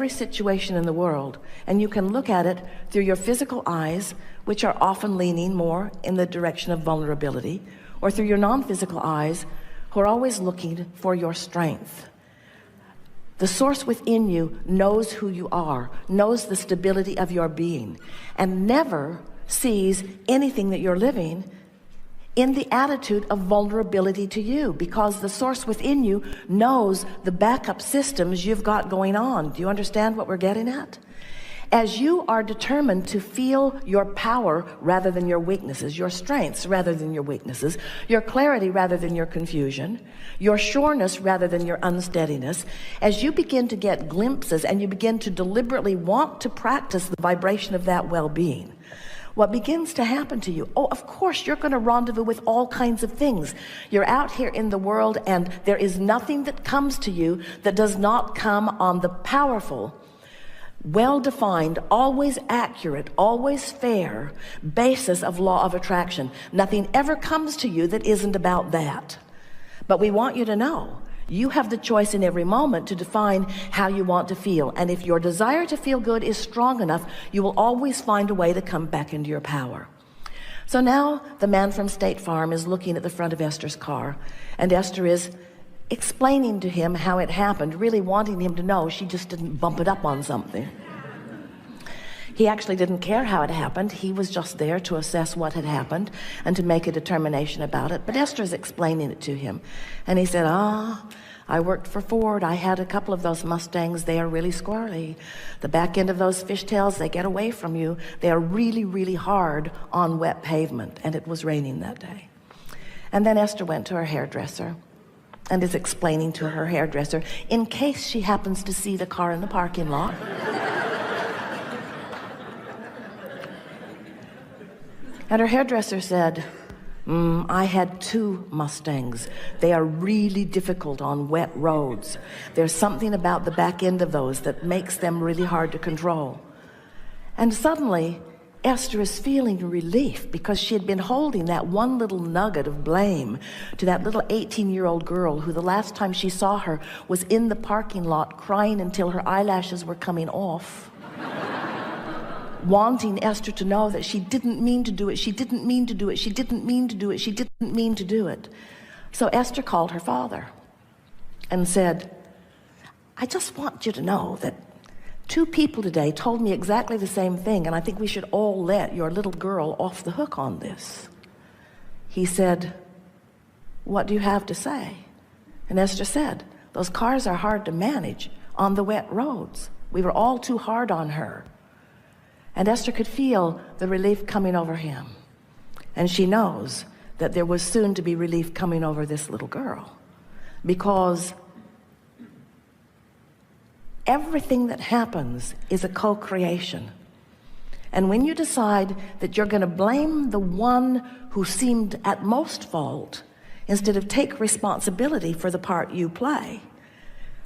every situation in the world, and you can look at it through your physical eyes, which are often leaning more in the direction of vulnerability, or through your non-physical eyes, who are always looking for your strength. The source within you knows who you are, knows the stability of your being, and never sees anything that you're living in the attitude of vulnerability to you, because the source within you knows the backup systems you've got going on. Do you understand what we're getting at? As you are determined to feel your power rather than your weaknesses, your strengths rather than your weaknesses, your clarity rather than your confusion, your sureness rather than your unsteadiness, as you begin to get glimpses and you begin to deliberately want to practice the vibration of that well-being, what begins to happen to you? Oh, of course, you're going to rendezvous with all kinds of things. You're out here in the world, and there is nothing that comes to you that does not come on the powerful, well-defined, always accurate, always fair basis of law of attraction. Nothing ever comes to you that isn't about that. But we want you to know, you have the choice in every moment to define how you want to feel. And if your desire to feel good is strong enough, you will always find a way to come back into your power. So now the man from State Farm is looking at the front of Esther's car, and Esther is explaining to him how it happened, really wanting him to know she just didn't bump it up on something. He actually didn't care how it happened. He was just there to assess what had happened and to make a determination about it. But Esther's explaining it to him. And he said, I worked for Ford. I had a couple of those Mustangs. They are really squirrely. The back end of those fishtails, they get away from you. They are really, really hard on wet pavement. And it was raining that day. And then Esther went to her hairdresser and is explaining to her hairdresser, in case she happens to see the car in the parking lot, and her hairdresser said, I had 2 Mustangs. They are really difficult on wet roads. There's something about the back end of those that makes them really hard to control. And suddenly, Esther is feeling relief, because she had been holding that one little nugget of blame to that little 18-year-old girl who the last time she saw her was in the parking lot crying until her eyelashes were coming off. Wanting Esther to know that she didn't mean to do it, she didn't mean to do it, she didn't mean to do it, she didn't mean to do it. So Esther called her father and said, I just want you to know that 2 people today told me exactly the same thing, and I think we should all let your little girl off the hook on this. He said, what do you have to say? And Esther said, those cars are hard to manage on the wet roads. We were all too hard on her. And Esther could feel the relief coming over him. And she knows that there was soon to be relief coming over this little girl, because everything that happens is a co-creation. And when you decide that you're going to blame the one who seemed at most fault, instead of take responsibility for the part you play,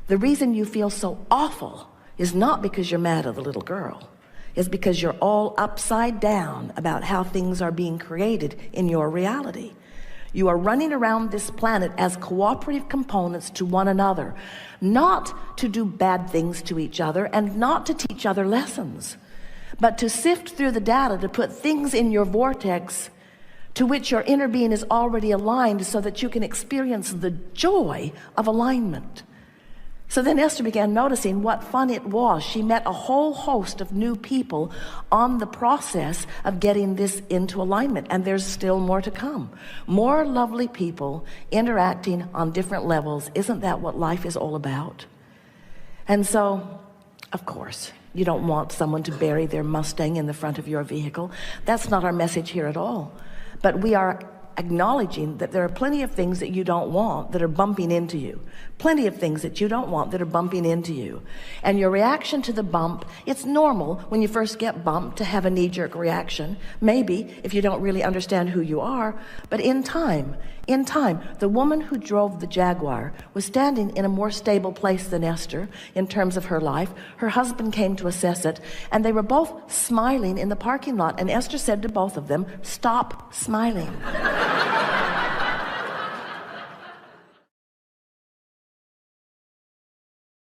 the reason you feel so awful is not because you're mad at the little girl. Is because you're all upside down about how things are being created in your reality. You are running around this planet as cooperative components to one another, not to do bad things to each other and not to teach other lessons, but to sift through the data to put things in your vortex to which your inner being is already aligned, so that you can experience the joy of alignment. So then Esther began noticing what fun it was. She met a whole host of new people on the process of getting this into alignment, and there's still more to come. More lovely people interacting on different levels. Isn't that what life is all about? And so, of course, you don't want someone to bury their Mustang in the front of your vehicle. That's not our message here at all. But we are acknowledging that there are plenty of things that you don't want that are bumping into you. Plenty of things that you don't want that are bumping into you. And your reaction to the bump, it's normal when you first get bumped to have a knee-jerk reaction. Maybe if you don't really understand who you are. But in time, the woman who drove the Jaguar was standing in a more stable place than Esther in terms of her life. Her husband came to assess it, and they were both smiling in the parking lot. And Esther said to both of them, stop smiling.